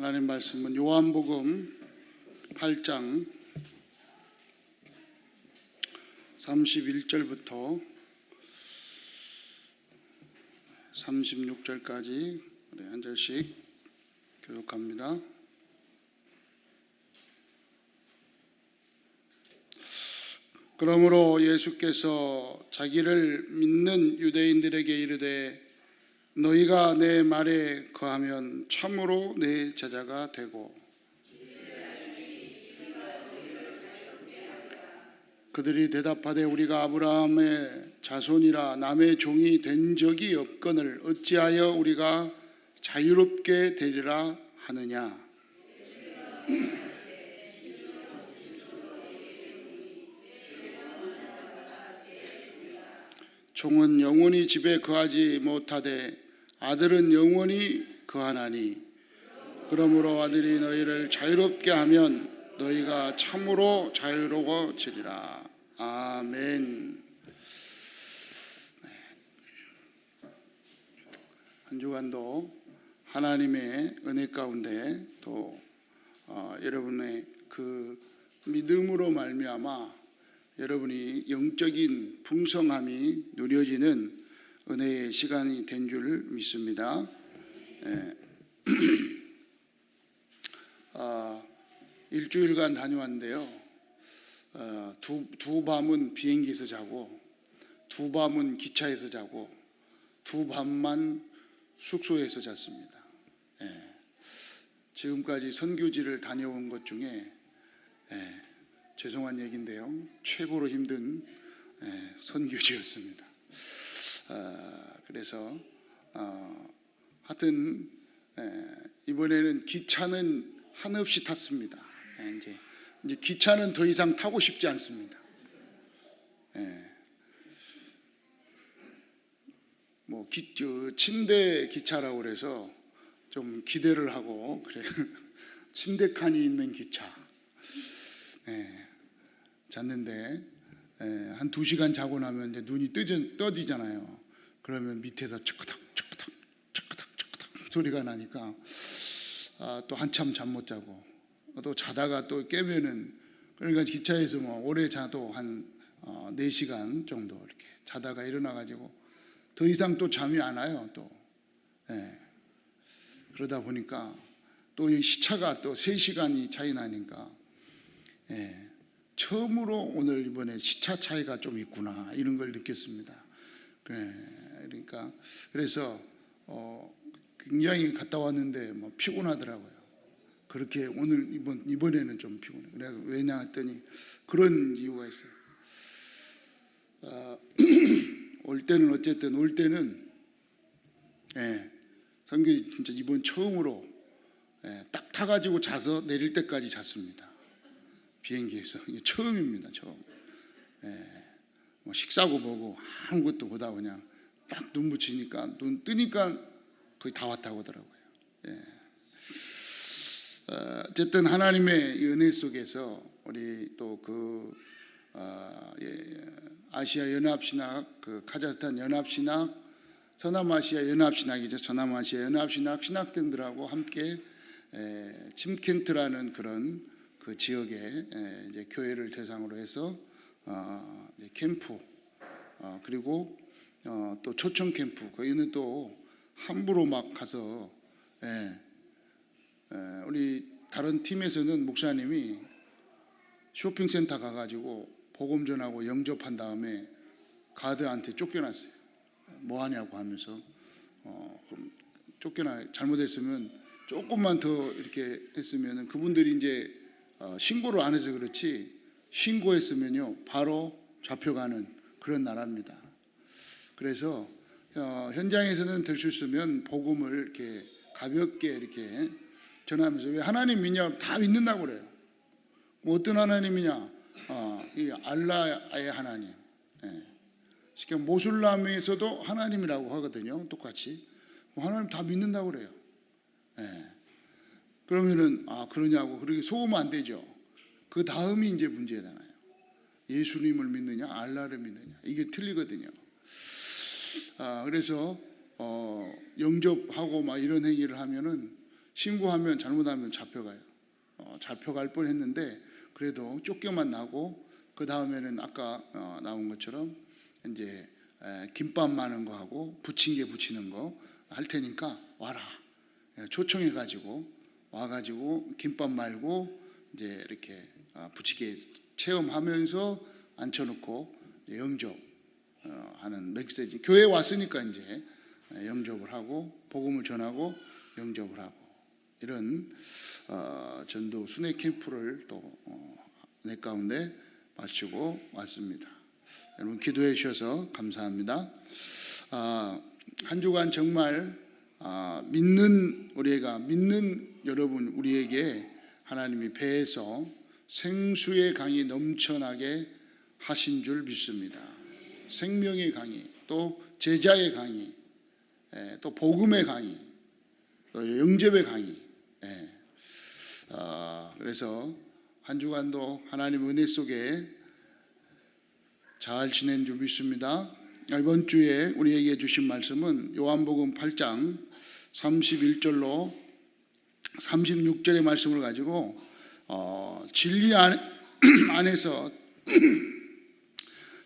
하나님 말씀은 요한복음 8장 31절부터 36절까지 한 절씩 교독합니다. 그러므로 예수께서 자기를 믿는 유대인들에게 이르되 너희가 내 말에 거하면 참으로 내 제자가 되고 그들이 대답하되 우리가 아브라함의 자손이라 남의 종이 된 적이 없거늘 어찌하여 우리가 자유롭게 되리라 하느냐. 종은 영원히 집에 거하지 못하되 아들은 영원히 거하나니 그러므로 아들이 너희를 자유롭게 하면 너희가 참으로 자유로워지리라. 아멘. 한 주간도 하나님의 은혜 가운데 또 여러분의 그 믿음으로 말미암아 여러분이 영적인 풍성함이 누려지는 은혜의 시간이 된 줄 믿습니다. 일주일간 다녀왔는데요. 두 밤은 비행기에서 자고 두 밤은 기차에서 자고 두 밤만 숙소에서 잤습니다. 지금까지 선교지를 다녀온 것 중에 죄송한 얘기인데요. 최고로 힘든 선교지였습니다. 그래서 하여튼 이번에는 기차는 한없이 탔습니다. 이제 기차는 더 이상 타고 싶지 않습니다. 뭐 침대 기차라고 그래서 좀 기대를 하고 그래 침대 칸이 있는 기차 잤는데 한 2시간 자고 나면 이제 눈이 떠지잖아요. 그러면 밑에서 척크닥 소리가 나니까 또 한참 잠 못 자고 또 자다가 또 깨면은 그러니까 기차에서 뭐 오래 자도 한 4시간 정도 이렇게 자다가 일어나 가지고 더 이상 또 잠이 안 와요. 또 그러다 보니까 또 이 시차가 또 3시간이 차이 나니까 처음으로 오늘 이번에 시차 차이가 좀 있구나 이런 걸 느꼈습니다. 그러니까 그래서 굉장히 갔다 왔는데 뭐 피곤하더라고요. 그렇게 오늘 이번에는 좀 피곤해요. 그래서 왜냐 했더니 그런 이유가 있어요. 올 때는 선교 진짜 이번 처음으로 딱 타가지고 자서 내릴 때까지 잤습니다. 비행기에서 이게 처음입니다. 처음. 뭐 식사고 뭐고 아무것도 보다 그냥 딱 눈 붙이니까 눈 뜨니까 거의 다 왔다고 하더라고요. 어쨌든 하나님의 은혜 속에서 우리 또 아시아 연합신학, 카자흐스탄 연합신학, 서남아시아 연합신학이죠. 서남아시아 연합신학 신학생들하고 함께 침켄트라는 그런 그 지역에 이제 교회를 대상으로 해서 캠프 그리고 또 초청 캠프 거기는 또 함부로 막 가서 우리 다른 팀에서는 목사님이 쇼핑센터 가가지고 복음 전하고 영접한 다음에 가드한테 쫓겨났어요. 뭐 하냐고 하면서 잘못했으면 조금만 더 이렇게 했으면 그분들이 이제 신고를 안 해서 그렇지 신고했으면요 바로 잡혀가는 그런 나라입니다. 그래서 현장에서는 될 수 있으면 복음을 이렇게 가볍게 이렇게 전하면서 왜 하나님 믿냐 다 믿는다고 그래요. 어떤 하나님이냐? 이 알라의 하나님. 쉽게 모슬람에서도 하나님이라고 하거든요. 똑같이 하나님 다 믿는다고 그래요. 그러면은 그러냐고 그렇게 속으면 안 되죠. 그 다음이 이제 문제잖아요. 예수님을 믿느냐 알라를 믿느냐 이게 틀리거든요. 그래서 영접하고 막 이런 행위를 하면은 신고하면 잘못하면 잡혀가요. 잡혀갈 뻔했는데 그래도 쫓겨만 나고 그 다음에는 아까 나온 것처럼 이제 김밥 마는 거 하고 부침개 부치는 거 할 테니까 와라. 초청해 가지고 와가지고 김밥 말고 이제 이렇게 부치개 체험하면서 앉혀놓고 영접하는 메시지. 교회 왔으니까 이제 영접을 하고 복음을 전하고 영접을 하고 이런 전도 순회 캠프를 또 내 가운데 마치고 왔습니다. 여러분 기도해 주셔서 감사합니다. 한 주간 정말 믿는 여러분 우리에게 하나님이 배에서 생수의 강이 넘쳐나게 하신 줄 믿습니다. 생명의 강이, 또 제자의 강이, 또 복음의 강이, 또 영접의 강이. 그래서 한 주간도 하나님 은혜 속에 잘 지낸 줄 믿습니다. 이번 주에 우리에게 주신 말씀은 요한복음 8장 31절로 36절의 말씀을 가지고 진리 안에서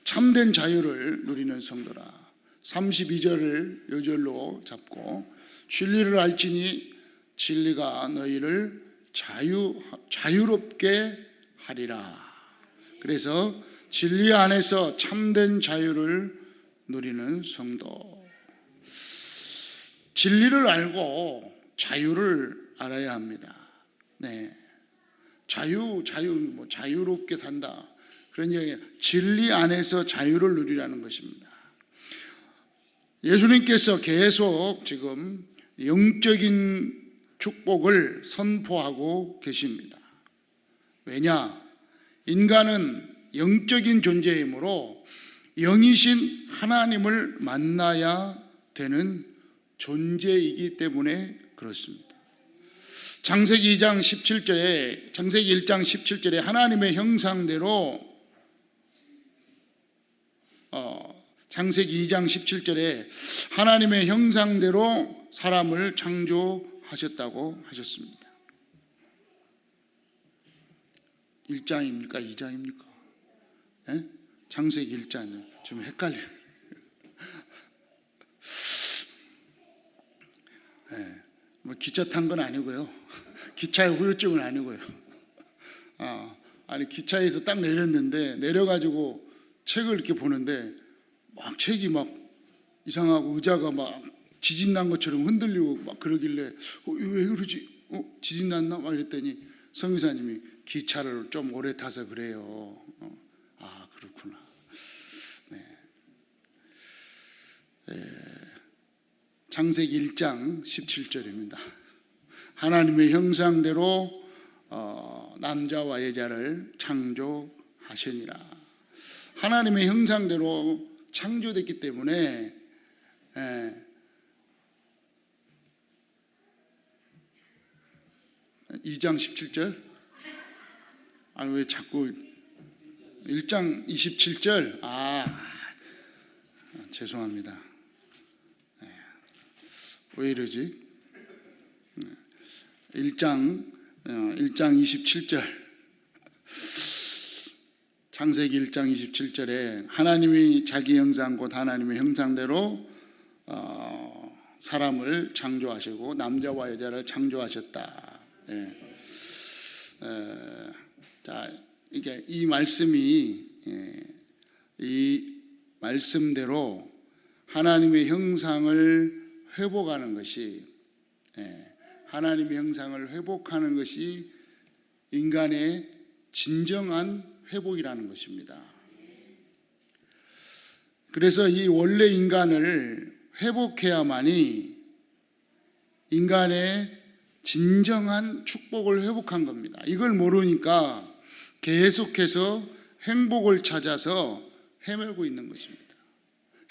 참된 자유를 누리는 성도라. 32절을 요절로 잡고 진리를 알지니 진리가 너희를 자유롭게 하리라. 그래서 진리 안에서 참된 자유를 누리는 성도. 진리를 알고 자유를 알아야 합니다. 네, 자유롭게 산다. 그런 얘기. 진리 안에서 자유를 누리라는 것입니다. 예수님께서 계속 지금 영적인 축복을 선포하고 계십니다. 왜냐? 인간은 영적인 존재이므로 영이신 하나님을 만나야 되는 존재이기 때문에 그렇습니다. 창세기 1장 17절에 하나님의 형상대로 창세기 2장 17절에 하나님의 형상대로 사람을 창조하셨다고 하셨습니다. 1장입니까? 2장입니까? 예? 창세기 1장. 좀 헷갈려요. 예, 뭐 기차 탄 건 아니고요. 기차의 후유증은 아니고요. 아니 기차에서 딱 내렸는데 내려가지고 책을 이렇게 보는데 막 책이 막 이상하고 의자가 막 지진 난 것처럼 흔들리고 막 그러길래 왜 그러지? 지진 났나? 막 이랬더니 성교사님이 기차를 좀 오래 타서 그래요. 그렇구나. 창세기 1장 17절입니다. 하나님의 형상대로 남자와 여자를 창조하시니라. 하나님의 형상대로 창조됐기 때문에 2장 17절? 왜 자꾸 1장 27절? 죄송합니다. 왜 이러지? 1장 27절. 창세기 1장 27절에 하나님이 자기 형상 곧 하나님의 형상대로 사람을 창조하시고 남자와 여자를 창조하셨다. 자, 이게 이 말씀이 이 말씀대로 하나님의 형상을 회복하는 것이 하나님의 형상을 회복하는 것이 인간의 진정한 회복이라는 것입니다. 그래서 이 원래 인간을 회복해야만이 인간의 진정한 축복을 회복한 겁니다. 이걸 모르니까 계속해서 행복을 찾아서 헤매고 있는 것입니다.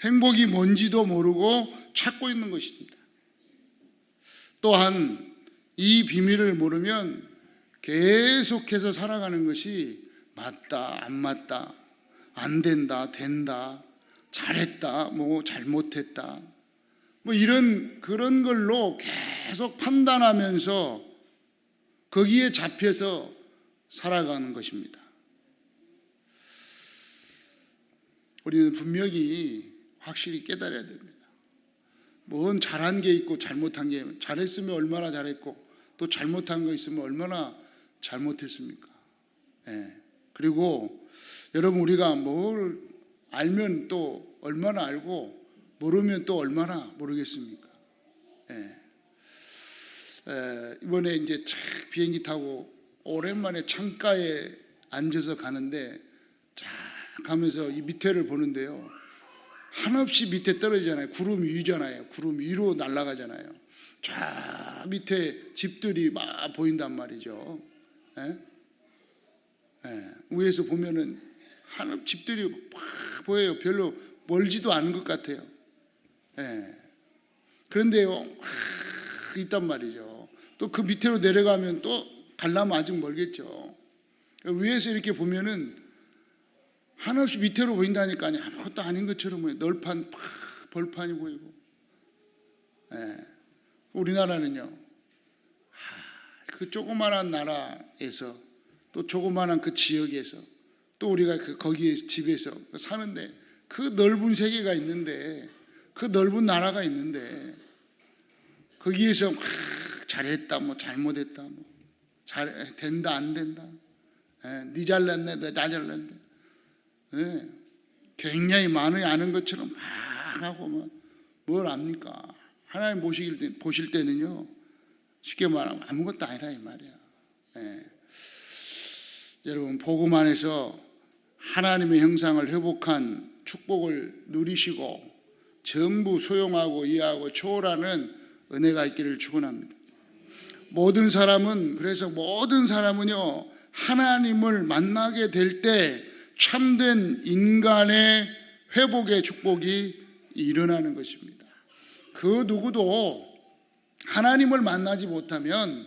행복이 뭔지도 모르고 찾고 있는 것입니다. 또한 이 비밀을 모르면 계속해서 살아가는 것이 맞다, 안 맞다, 안 된다, 된다, 잘했다, 뭐 잘못했다, 뭐 이런 그런 걸로 계속 판단하면서 거기에 잡혀서 살아가는 것입니다. 우리는 분명히 확실히 깨달아야 됩니다. 뭔 잘한 게 있고 잘못한 게, 잘했으면 얼마나 잘했고 또 잘못한 거 있으면 얼마나 잘못했습니까? 예. 그리고 여러분, 우리가 뭘 알면 또 얼마나 알고 모르면 또 얼마나 모르겠습니까? 예. 이번에 이제 비행기 타고 오랜만에 창가에 앉아서 가는데 쫙 가면서 이 밑에를 보는데요, 한없이 밑에 떨어지잖아요. 구름 위잖아요. 구름 위로 날아가잖아요. 쫙 밑에 집들이 막 보인단 말이죠. 예? 예. 위에서 보면은 한없 집들이 막 보여요. 별로 멀지도 않은 것 같아요. 예. 그런데요, 막 있단 말이죠. 또 그 밑으로 내려가면 또 가려면 아직 멀겠죠. 위에서 이렇게 보면은 한없이 밑으로 보인다니까요. 아무것도 아닌 것처럼 보여요. 널판 벌판이 보이고. 예. 우리나라는요, 그 조그마한 나라에서 또 조그마한 그 지역에서 또 우리가 거기에 집에서 사는데 그 넓은 세계가 있는데, 그 넓은 나라가 있는데 거기에서 막 잘했다, 뭐 잘못했다, 뭐 잘 된다 안 된다, 네 잘났네 나 잘났네, 네. 굉장히 많이 아는 것처럼 막 하고 뭘 압니까? 하나님 보실 때는요, 쉽게 말하면 아무것도 아니라 이 말이야. 네. 여러분, 복음 안에서 하나님의 형상을 회복한 축복을 누리시고 전부 소용하고 이해하고 초월하는 은혜가 있기를 축원합니다. 그래서 모든 사람은요, 하나님을 만나게 될 때 참된 인간의 회복의 축복이 일어나는 것입니다. 그 누구도 하나님을 만나지 못하면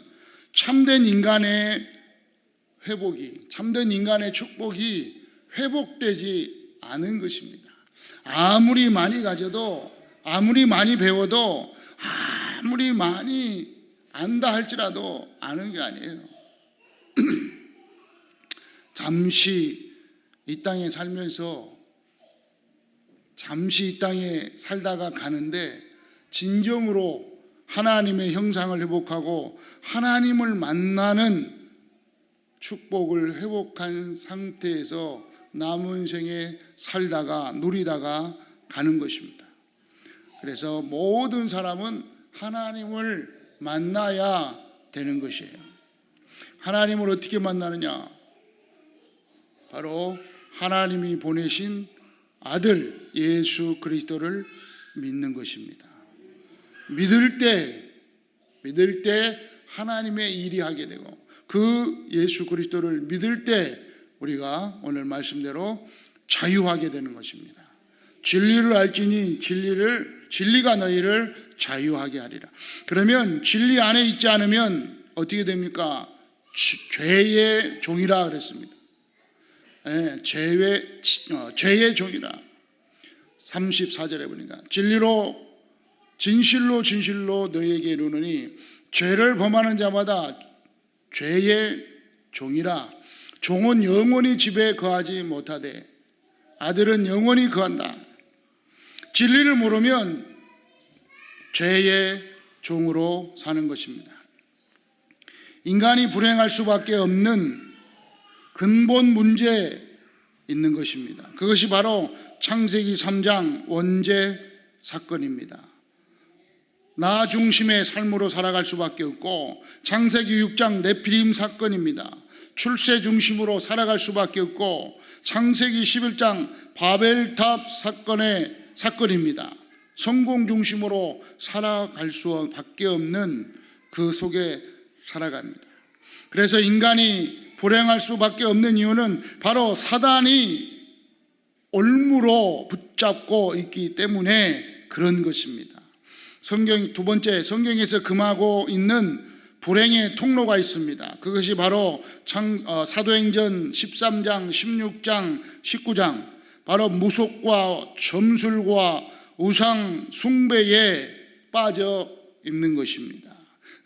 참된 인간의 회복이, 참된 인간의 축복이 회복되지 않은 것입니다. 아무리 많이 가져도, 아무리 많이 배워도, 아무리 많이 안다 할지라도 아는 게 아니에요. 잠시 이 땅에 살면서, 잠시 이 땅에 살다가 가는데 진정으로 하나님의 형상을 회복하고 하나님을 만나는 축복을 회복한 상태에서 남은 생에 살다가 누리다가 가는 것입니다. 그래서 모든 사람은 하나님을 만나야 되는 것이에요. 하나님을 어떻게 만나느냐? 바로 하나님이 보내신 아들 예수 그리스도를 믿는 것입니다. 믿을 때 하나님의 일이 하게 되고, 그 예수 그리스도를 믿을 때 우리가 오늘 말씀대로 자유하게 되는 것입니다. 진리를 알지니 진리가 너희를 자유하게 하리라. 그러면 진리 안에 있지 않으면 어떻게 됩니까? 죄의 종이라 그랬습니다. 네, 죄의 종이라. 34절에 보니까 진실로 너희에게 이르노니 죄를 범하는 자마다 죄의 종이라. 종은 영원히 집에 거하지 못하되 아들은 영원히 거한다. 진리를 모르면 죄의 종으로 사는 것입니다. 인간이 불행할 수밖에 없는 근본 문제 있는 것입니다. 그것이 바로 창세기 3장 원죄 사건입니다. 나 중심의 삶으로 살아갈 수밖에 없고, 창세기 6장 네피림 사건입니다. 출세 중심으로 살아갈 수밖에 없고, 창세기 11장 바벨탑 사건입니다. 성공 중심으로 살아갈 수밖에 없는 그 속에 살아갑니다. 그래서 인간이 불행할 수밖에 없는 이유는 바로 사단이 올무로 붙잡고 있기 때문에 그런 것입니다. 두 번째, 성경에서 금하고 있는 불행의 통로가 있습니다. 그것이 바로 사도행전 13장, 16장, 19장, 바로 무속과 점술과 우상 숭배의 빠져 있는 것입니다.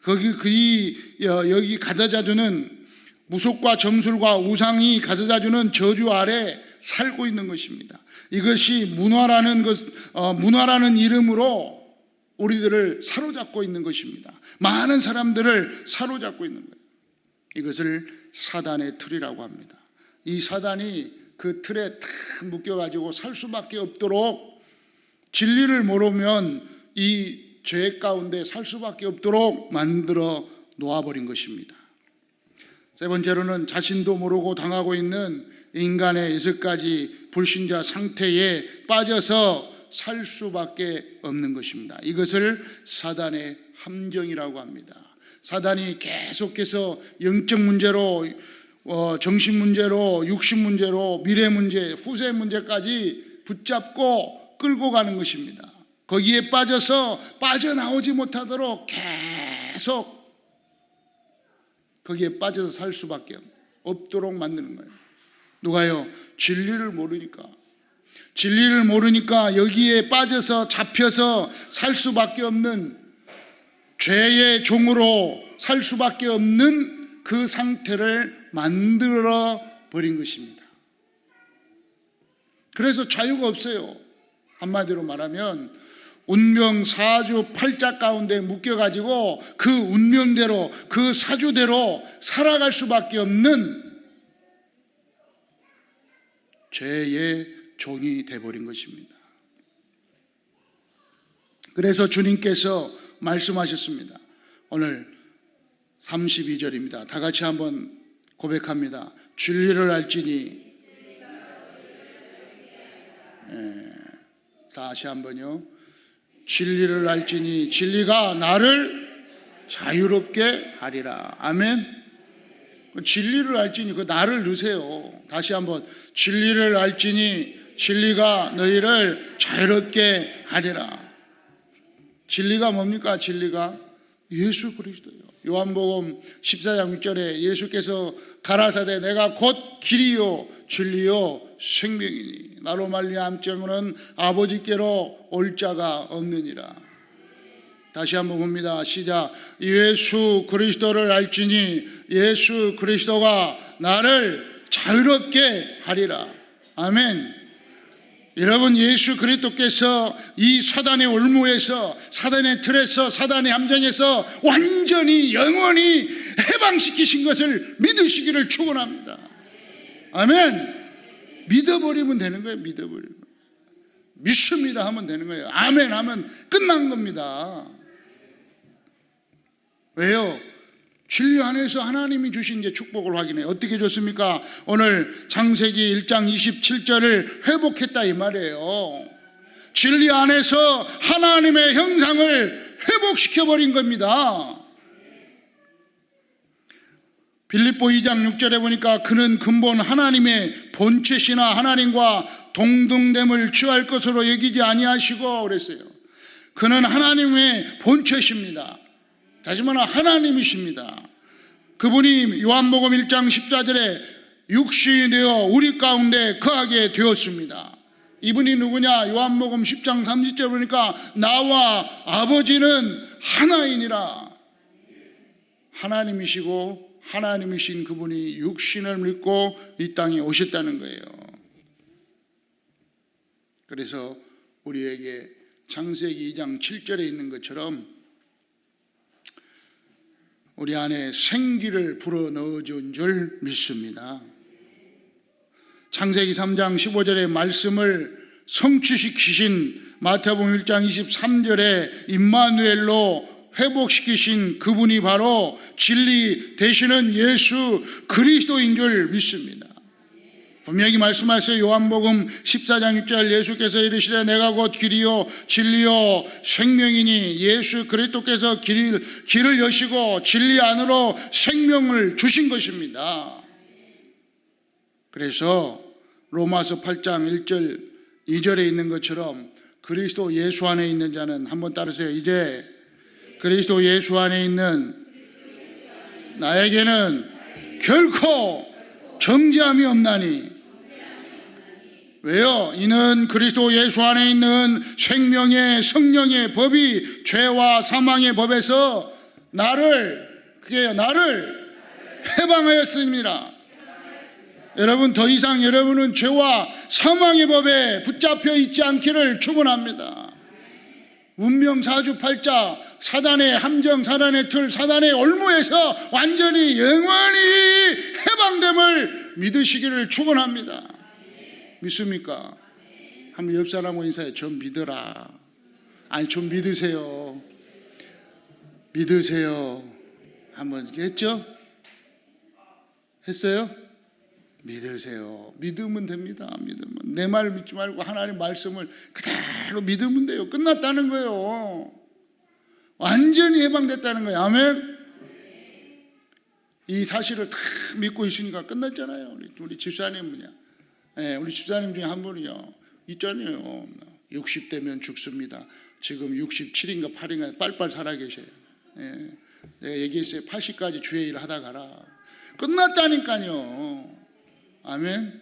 여기 가드자주는 무속과 점술과 우상이 가드자주는 저주 아래 살고 있는 것입니다. 이것이 문화라는 이름으로 우리들을 사로잡고 있는 것입니다. 많은 사람들을 사로잡고 있는 거예요. 이것을 사단의 틀이라고 합니다. 이 사단이 그 틀에 탁 묶여가지고 살 수밖에 없도록, 진리를 모르면 이 죄 가운데 살 수밖에 없도록 만들어 놓아버린 것입니다. 세 번째로는 자신도 모르고 당하고 있는 인간의 6가지 불신자 상태에 빠져서 살 수밖에 없는 것입니다. 이것을 사단의 함정이라고 합니다. 사단이 계속해서 영적 문제로, 정신 문제로, 육신 문제로, 미래 문제, 후세 문제까지 붙잡고 끌고 가는 것입니다. 거기에 빠져서 빠져나오지 못하도록 계속 거기에 빠져서 살 수밖에 없도록 만드는 거예요. 누가요? 진리를 모르니까 여기에 빠져서 잡혀서 살 수밖에 없는, 죄의 종으로 살 수밖에 없는 그 상태를 만들어 버린 것입니다. 그래서 자유가 없어요. 한마디로 말하면 운명 사주 팔자 가운데 묶여가지고 그 운명대로, 그 사주대로 살아갈 수밖에 없는 죄의 종이 되어버린 것입니다. 그래서 주님께서 말씀하셨습니다. 오늘 32절입니다. 다 같이 한번 고백합니다. 진리를 알지니, 다시 한번요. 진리를 알지니 진리가 나를 자유롭게 하리라. 아멘. 진리를 알지니, 그 나를 넣으세요. 다시 한번, 진리를 알지니 진리가 너희를 자유롭게 하리라. 진리가 뭡니까? 진리가 예수 그리스도예요. 요한복음 14장 6절에 예수께서 가라사대 내가 곧 길이요 진리요 생명이니 나로 말미암자는 아버지께로 올 자가 없느니라. 다시 한번 봅니다. 시작. 예수 그리스도를 알지니 예수 그리스도가 나를 자유롭게 하리라. 아멘. 여러분, 예수 그리스도께서 이 사단의 올무에서, 사단의 틀에서, 사단의 함정에서 완전히 영원히 해방시키신 것을 믿으시기를 축원합니다. 아멘. 믿어버리면 되는 거예요. 믿습니다 하면 되는 거예요. 아멘 하면 끝난 겁니다. 왜요? 진리 안에서 하나님이 주신 이제 축복을 확인해요. 어떻게 줬습니까? 오늘 창세기 1장 27절을 회복했다 이 말이에요. 진리 안에서 하나님의 형상을 회복시켜버린 겁니다. 빌립보 2장 6절에 보니까 그는 근본 하나님의 본체시나 하나님과 동등됨을 취할 것으로 여기지 아니하시고 그랬어요. 그는 하나님의 본체십니다. 다시 말하면 하나님이십니다. 그분이 요한복음 1장 14절에 육신이 되어 우리 가운데 거하게 되었습니다. 이분이 누구냐? 요한복음 10장 30절 보니까 나와 아버지는 하나이니라. 하나님이시고 하나님이신 그분이 육신을 믿고 이 땅에 오셨다는 거예요. 그래서 우리에게 창세기 2장 7절에 있는 것처럼 우리 안에 생기를 불어넣어준 줄 믿습니다. 창세기 3장 15절의 말씀을 성취시키신 마태복음 1장 23절에 임마누엘로 회복시키신 그분이 바로 진리 되시는 예수 그리스도인 줄 믿습니다. 분명히 말씀하세요. 요한복음 14장 6절 예수께서 이르시되 내가 곧 길이요 진리요 생명이니 예수 그리스도께서 길을 여시고 진리 안으로 생명을 주신 것입니다. 그래서 로마서 8장 1절 2절에 있는 것처럼 그리스도 예수 안에 있는 자는, 한번 따르세요. 이제 그리스도 예수 안에 있는 나에게는 결코 정죄함이 없나니 왜요? 이는 그리스도 예수 안에 있는 생명의 성령의 법이 죄와 사망의 법에서 나를 해방하였습니다. 여러분, 더 이상 여러분은 죄와 사망의 법에 붙잡혀 있지 않기를 축원합니다. 운명 사주팔자, 사단의 함정, 사단의 틀, 사단의 올무에서 완전히 영원히 해방됨을 믿으시기를 축원합니다. 믿습니까? 한번 옆 사람과 인사해. 좀 믿어라. 아니, 좀 믿으세요. 믿으세요. 한번 했죠? 했어요? 믿으세요. 믿으면 됩니다. 믿으면. 내 말 믿지 말고 하나님 말씀을 그대로 믿으면 돼요. 끝났다는 거예요. 완전히 해방됐다는 거예요. 아멘. 이 사실을 다 믿고 있으니까 끝났잖아요. 우리 집사님은요. 네, 우리 집사님 중에 한 분이요. 있잖아요. 60대면 죽습니다. 지금 67인가 8인가 빨빨 살아계셔요. 네, 내가 얘기했어요. 80까지 주의 일을 하다 가라. 끝났다니까요. 아멘.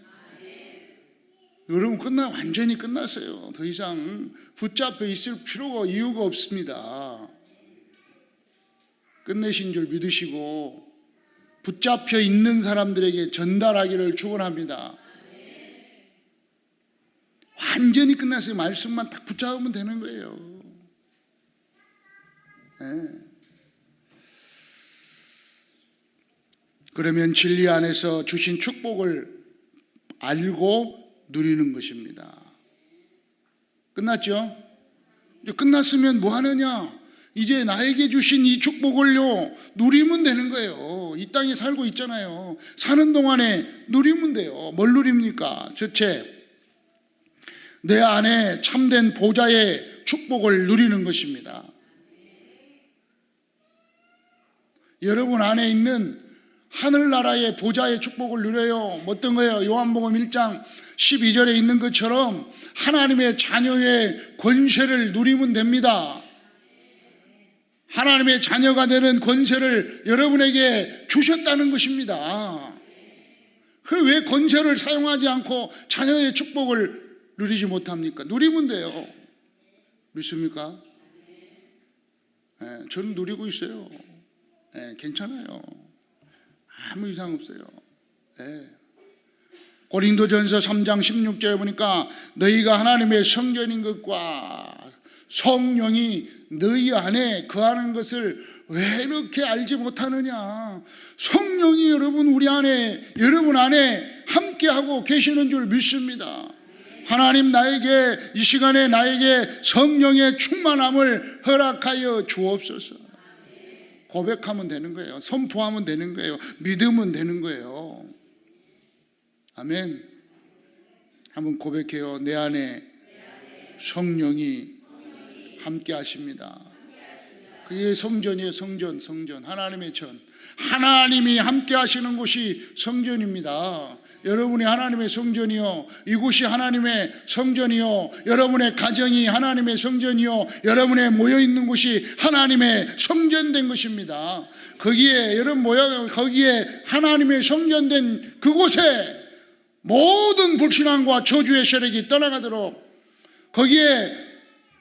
여러분, 완전히 끝났어요. 더 이상 붙잡혀 있을 필요가 이유가 없습니다. 끝내신 줄 믿으시고 붙잡혀 있는 사람들에게 전달하기를 축원합니다. 완전히 끝났어요. 말씀만 딱 붙잡으면 되는 거예요. 네. 그러면 진리 안에서 주신 축복을 알고 누리는 것입니다. 끝났죠? 끝났으면 뭐 하느냐? 이제 나에게 주신 이 축복을요 누리면 되는 거예요. 이 땅에 살고 있잖아요. 사는 동안에 누리면 돼요. 뭘 누립니까? 첫째, 내 안에 참된 보좌의 축복을 누리는 것입니다. 여러분 안에 있는 하늘나라의 보좌의 축복을 누려요. 어떤 거예요? 요한복음 1장 12절에 있는 것처럼 하나님의 자녀의 권세를 누리면 됩니다. 하나님의 자녀가 되는 권세를 여러분에게 주셨다는 것입니다. 왜 권세를 사용하지 않고 자녀의 축복을 누리지 못합니까? 누리면 돼요. 믿습니까? 네, 저는 누리고 있어요. 네, 괜찮아요. 아무 이상 없어요. 네. 고린도전서 3장 16절에 보니까 너희가 하나님의 성전인 것과 성령이 너희 안에 거하는 것을 왜 이렇게 알지 못하느냐. 성령이 여러분 우리 안에, 여러분 안에 함께하고 계시는 줄 믿습니다. 하나님, 나에게 이 시간에 나에게 성령의 충만함을 허락하여 주옵소서. 고백하면 되는 거예요. 선포하면 되는 거예요. 믿으면 되는 거예요. 아멘. 한번 고백해요. 내 안에 성령이 함께 하십니다. 그게 성전이에요. 성전. 하나님의 전. 하나님이 함께 하시는 곳이 성전입니다. 여러분이 하나님의 성전이요, 이곳이 하나님의 성전이요, 여러분의 가정이 하나님의 성전이요, 여러분의 모여있는 곳이 하나님의 성전된 것입니다. 거기에 여러분 거기에 하나님의 성전된 그곳에 모든 불신앙과 저주의 세력이 떠나가도록, 거기에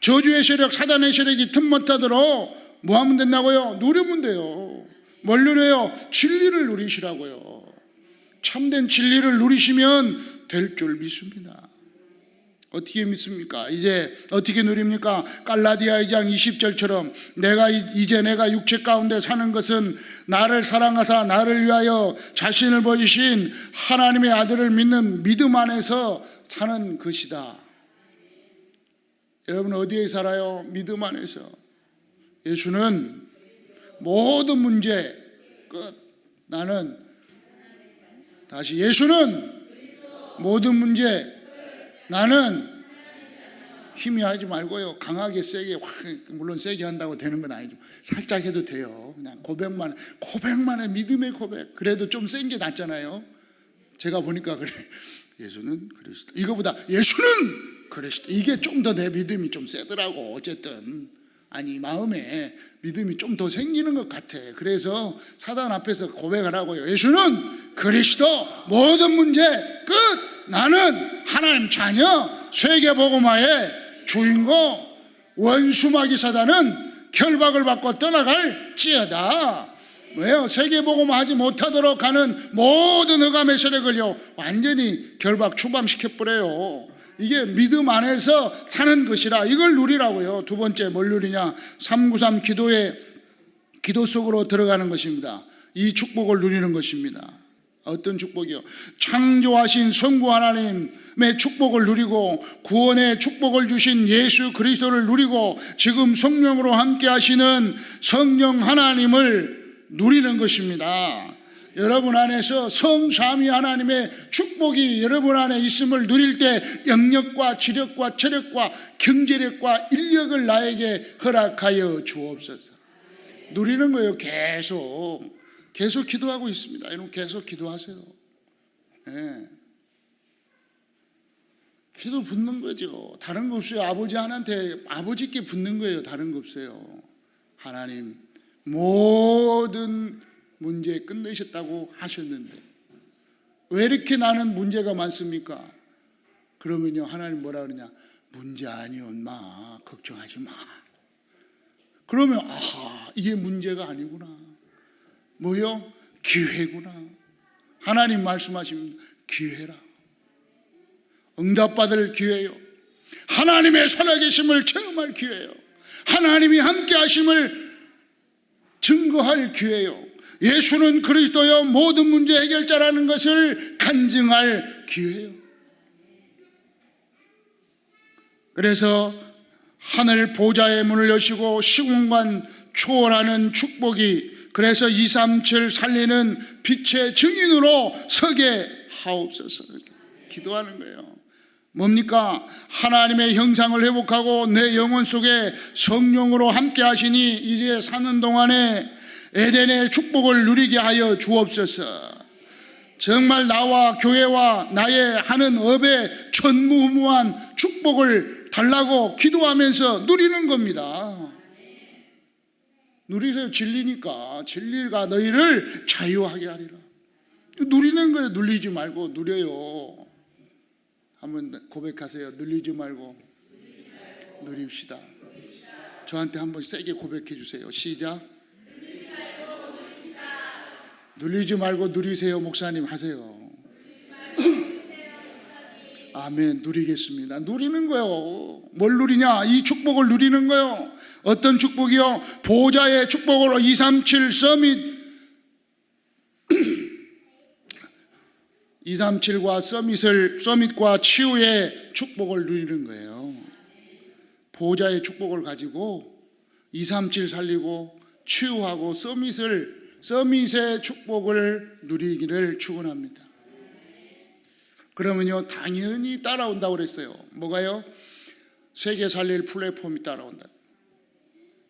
저주의 세력, 사단의 세력이 틈못하도록 뭐 하면 된다고요? 누리면 돼요. 뭘 누려요? 진리를 누리시라고요. 참된 진리를 누리시면 될 줄 믿습니다. 어떻게 믿습니까? 이제 어떻게 누립니까? 갈라디아 2장 20절처럼 이제 내가 육체 가운데 사는 것은 나를 사랑하사 나를 위하여 자신을 버리신 하나님의 아들을 믿는 믿음 안에서 사는 것이다. 여러분 어디에 살아요? 믿음 안에서. 예수는 모든 문제 끝. 예수는 모든 문제, 나는 희미하지 말고요, 강하게 세게, 물론 세게 한다고 되는 건 아니죠. 살짝 해도 돼요. 그냥 고백만의 믿음의 고백. 그래도 좀 센 게 낫잖아요. 제가 보니까 그래. 예수는 그리스도. 이거보다 예수는 그리스도. 이게 좀 더 내 믿음이 좀 세더라고. 어쨌든 아니, 마음에 믿음이 좀 더 생기는 것 같아. 그래서 사단 앞에서 고백을 하고요. 예수는 그리스도, 모든 문제 끝. 나는 하나님 자녀, 세계복음화의 주인공, 원수마귀 사단은 결박을 받고 떠나갈지어다. 왜요? 세계복음화 하지 못하도록 하는 모든 흑암의 세력을요 완전히 결박 추방시켜버려요. 이게 믿음 안에서 사는 것이라 이걸 누리라고요. 두 번째 뭘 누리냐? 393 기도의 기도 속으로 들어가는 것입니다. 이 축복을 누리는 것입니다. 어떤 축복이요? 창조하신 성부 하나님의 축복을 누리고 구원의 축복을 주신 예수 그리스도를 누리고 지금 성령으로 함께 하시는 성령 하나님을 누리는 것입니다. 여러분 안에서 성삼위 하나님의 축복이 여러분 안에 있음을 누릴 때 영력과 지력과 체력과 경제력과 인력을 나에게 허락하여 주옵소서. 누리는 거예요. 계속 기도하고 있습니다. 여러분 계속 기도하세요. 네. 기도 붙는 거죠. 다른 거 없어요. 아버지 하나한테 아버지께 붙는 거예요. 다른 거 없어요. 하나님 모든 문제 끝내셨다고 하셨는데 왜 이렇게 나는 문제가 많습니까? 그러면요 하나님 뭐라 그러냐? 문제 아니요 엄마 걱정하지 마. 그러면 아하 이게 문제가 아니구나. 뭐요? 기회구나. 하나님 말씀하십니다. 기회라. 응답받을 기회요. 하나님의 살아계심을 체험할 기회요. 하나님이 함께 하심을 증거할 기회요. 예수는 그리스도요 모든 문제 해결자라는 것을 간증할 기회요. 그래서 하늘 보좌의 문을 여시고 시공간 초월하는 축복이 그래서 237 살리는 빛의 증인으로 서게 하옵소서 기도하는 거예요. 뭡니까? 하나님의 형상을 회복하고 내 영혼 속에 성령으로 함께 하시니 이제 사는 동안에 에덴의 축복을 누리게 하여 주옵소서. 정말 나와 교회와 나의 하는 업에 전무후무한 축복을 달라고 기도하면서 누리는 겁니다. 누리세요. 진리니까. 진리가 너희를 자유하게 하리라. 누리는 거예요. 눌리지 말고 누려요. 한번 고백하세요. 눌리지 말고 누립시다. 저한테 한번 세게 고백해 주세요. 시작. 눌리지 말고 누리세요. 목사님 하세요. 아멘. 누리겠습니다. 누리는 거예요. 뭘 누리냐? 이 축복을 누리는 거예요. 어떤 축복이요? 보좌의 축복으로 237 서밋 237과 서밋과 치유의 축복을 누리는 거예요. 보좌의 축복을 가지고 237 살리고 치유하고 서밋의 축복을 누리기를 축원합니다. 그러면요 당연히 따라온다고 그랬어요. 뭐가요? 세계 살릴 플랫폼이 따라온다.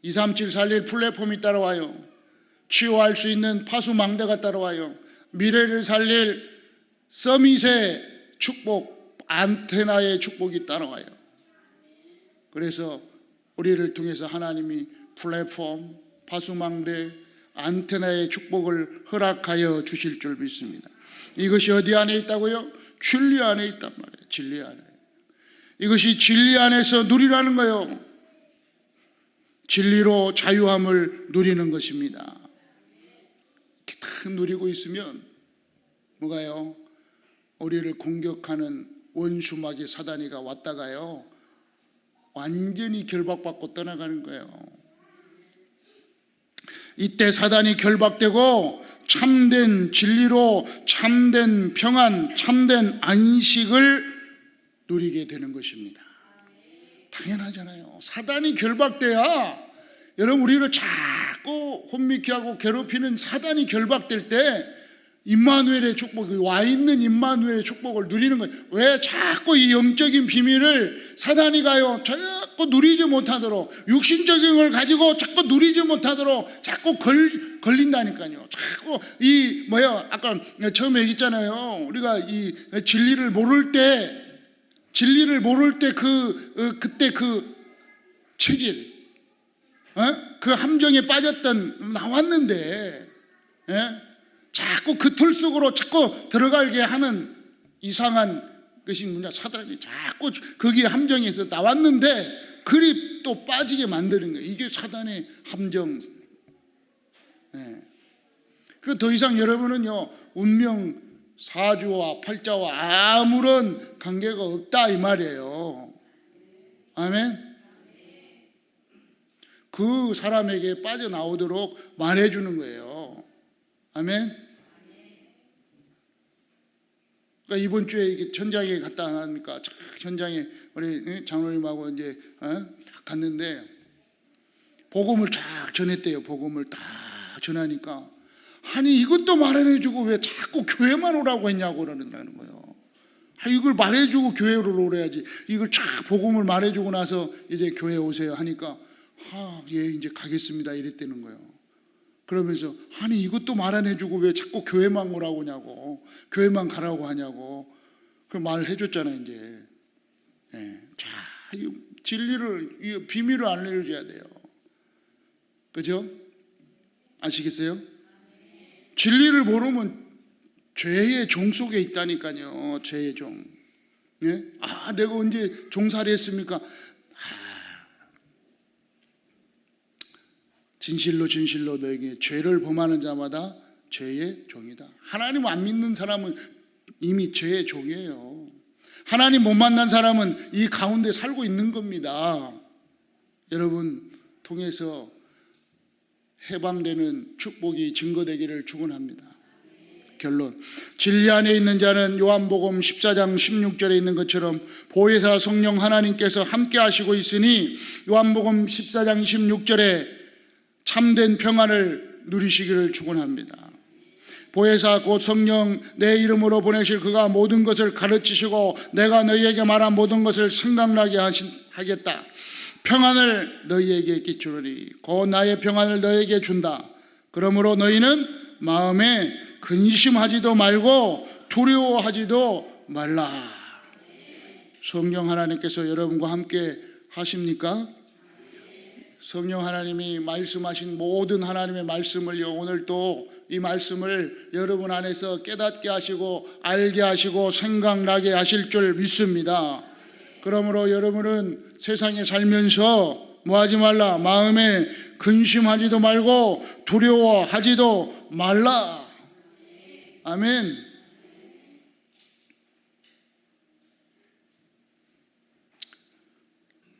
237 살릴 플랫폼이 따라와요. 치유할 수 있는 파수망대가 따라와요. 미래를 살릴 서밋의 축복, 안테나의 축복이 따라와요. 그래서 우리를 통해서 하나님이 플랫폼, 파수망대, 안테나의 축복을 허락하여 주실 줄 믿습니다. 이것이 어디 안에 있다고요? 진리 안에 있단 말이에요. 진리 안에. 이것이 진리 안에서 누리라는 거예요. 진리로 자유함을 누리는 것입니다. 이렇게 딱 누리고 있으면 뭐가요? 우리를 공격하는 원수마귀 사단이가 왔다가요 완전히 결박받고 떠나가는 거예요. 이때 사단이 결박되고 참된 진리로 참된 평안, 참된 안식을 누리게 되는 것입니다. 당연하잖아요. 사단이 결박돼야 여러분 우리를 자꾸 혼미케 하고 괴롭히는 사단이 결박될 때 임마누엘의 축복, 와 있는 임마누엘의 축복을 누리는 거예요. 왜 자꾸 이 영적인 비밀을 사단이 가요 자꾸 누리지 못하도록, 육신적인 걸 가지고 자꾸 누리지 못하도록 자꾸 걸린다니까요. 자꾸 아까 처음에 얘기했잖아요. 우리가 이 진리를 모를 때 그때 그 체질, 그 함정에 빠졌던 나왔는데, 자꾸 그 틀 속으로 자꾸 들어가게 하는 이상한 그것이 뭐냐, 사단이 자꾸 거기 함정에서 나왔는데 그리 또 빠지게 만드는 거예요. 이게 사단의 함정. 네. 그 더 이상 여러분은요, 운명 사주와 팔자와 아무런 관계가 없다 이 말이에요. 아멘. 그 사람에게 빠져나오도록 말해주는 거예요. 아멘. 그러니까 이번 주에 현장에 갔다 하니까 현장에 우리 장로님하고 이제 딱 갔는데 복음을 쫙 전했대요. 복음을 딱 전하니까 아니 이것도 말해주고 왜 자꾸 교회만 오라고 했냐고 그러는다는 거예요. 이걸 말해주고 교회로 오래야지. 이걸 쫙 복음을 말해주고 나서 이제 교회 오세요 하니까 예 이제 가겠습니다 이랬다는 거예요. 그러면서 아니 이것도 말 안 해주고 왜 자꾸 교회만 오라고 하냐고, 교회만 가라고 하냐고 그 말을 해줬잖아요. 이제 자, 이 진리를, 이 비밀을 알려줘야 돼요. 그죠? 아시겠어요? 진리를 모르면 죄의 종 속에 있다니까요. 죄의 종. 예? 내가 언제 종살이 했습니까? 진실로 진실로 너에게 죄를 범하는 자마다 죄의 종이다. 하나님 안 믿는 사람은 이미 죄의 종이에요. 하나님 못 만난 사람은 이 가운데 살고 있는 겁니다. 여러분 통해서 해방되는 축복이 증거되기를 축원합니다. 결론, 진리 안에 있는 자는 요한복음 14장 16절에 있는 것처럼 보혜사 성령 하나님께서 함께 하시고 있으니 요한복음 14장 16절에 참된 평안을 누리시기를 축원합니다. 보혜사 곧 성령 내 이름으로 보내실 그가 모든 것을 가르치시고 내가 너희에게 말한 모든 것을 생각나게 하겠다. 평안을 너희에게 끼치리니 곧 나의 평안을 너희에게 준다. 그러므로 너희는 마음에 근심하지도 말고 두려워하지도 말라. 성령 하나님께서 여러분과 함께 하십니까? 성령 하나님이 말씀하신 모든 하나님의 말씀을요, 오늘 또 이 말씀을 여러분 안에서 깨닫게 하시고 알게 하시고 생각나게 하실 줄 믿습니다. 그러므로 여러분은 세상에 살면서 뭐 하지 말라? 마음에 근심하지도 말고 두려워하지도 말라. 아멘.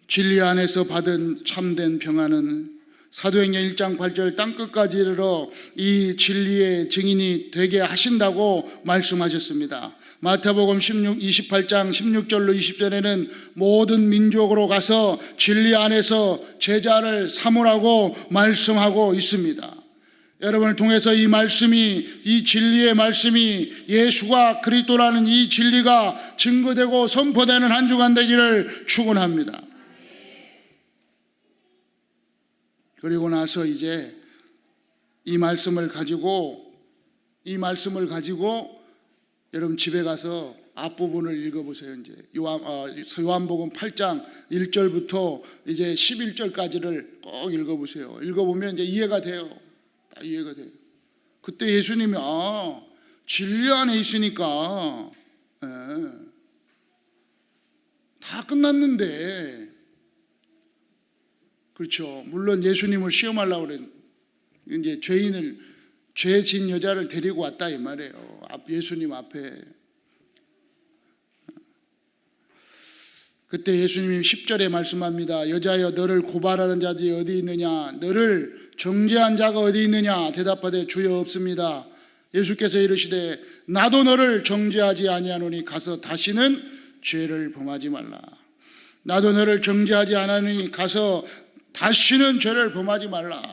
진리 안에서 받은 참된 평안은 사도행전 1장 8절 땅끝까지 이르러 이 진리의 증인이 되게 하신다고 말씀하셨습니다. 마태복음 28장 16절로 20절에는 모든 민족으로 가서 진리 안에서 제자를 삼으라고 말씀하고 있습니다. 여러분을 통해서 이 말씀이, 이 진리의 말씀이 예수가 그리스도라는 이 진리가 증거되고 선포되는 한 주간 되기를 축원합니다. 그리고 나서 이제 이 말씀을 가지고 여러분 집에 가서 앞부분을 읽어보세요. 이제 요한복음 8장 1절부터 이제 11절까지를 꼭 읽어보세요. 읽어보면 이제 이해가 돼요. 다 이해가 돼요. 그때 예수님이 진리 안에 있으니까 다 끝났는데, 그렇죠. 물론 예수님을 시험하려고 그래. 이제 죄 진 여자를 데리고 왔다 이 말이에요. 예수님 앞에. 그때 예수님이 10절에 말씀합니다. 여자여 너를 고발하는 자들이 어디 있느냐? 너를 정죄한 자가 어디 있느냐? 대답하되 주여 없습니다. 예수께서 이르시되 나도 너를 정죄하지 아니하노니 가서 다시는 죄를 범하지 말라. 나도 너를 정죄하지 않으니 가서 다시는 죄를 범하지 말라.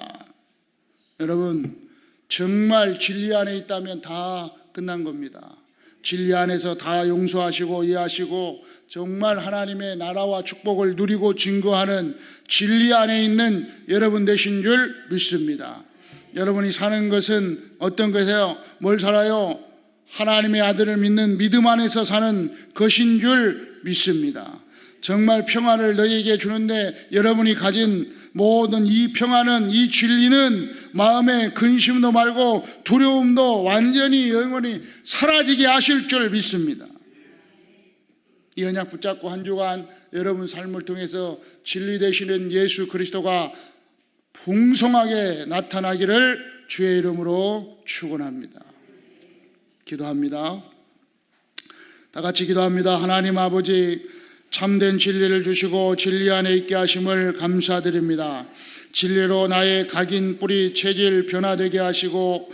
여러분 정말 진리 안에 있다면 다 끝난 겁니다. 진리 안에서 다 용서하시고 이해하시고 정말 하나님의 나라와 축복을 누리고 증거하는 진리 안에 있는 여러분 되신 줄 믿습니다. 여러분이 사는 것은 어떤 것이에요? 뭘 살아요? 하나님의 아들을 믿는 믿음 안에서 사는 것인 줄 믿습니다. 정말 평안을 너희에게 주는데 여러분이 가진 모든 이 평안은, 이 진리는 마음에 근심도 말고 두려움도 완전히 영원히 사라지게 하실 줄 믿습니다. 이 언약 붙잡고 한 주간 여러분 삶을 통해서 진리 되시는 예수 그리스도가 풍성하게 나타나기를 주의 이름으로 축원합니다. 기도합니다. 다 같이 기도합니다. 하나님 아버지, 참된 진리를 주시고 진리 안에 있게 하심을 감사드립니다. 진리로 나의 각인, 뿌리, 체질 변화되게 하시고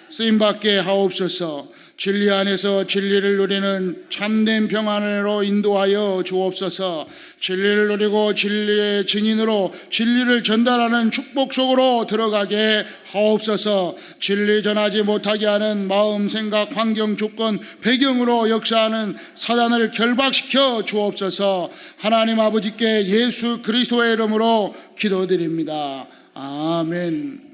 쓰임받게 하옵소서. 진리 안에서 진리를 누리는 참된 평안으로 인도하여 주옵소서. 진리를 누리고 진리의 증인으로 진리를 전달하는 축복 속으로 들어가게 하옵소서. 진리 전하지 못하게 하는 마음, 생각, 환경, 조건, 배경으로 역사하는 사단을 결박시켜 주옵소서. 하나님 아버지께 예수 그리스도의 이름으로 기도드립니다. 아멘.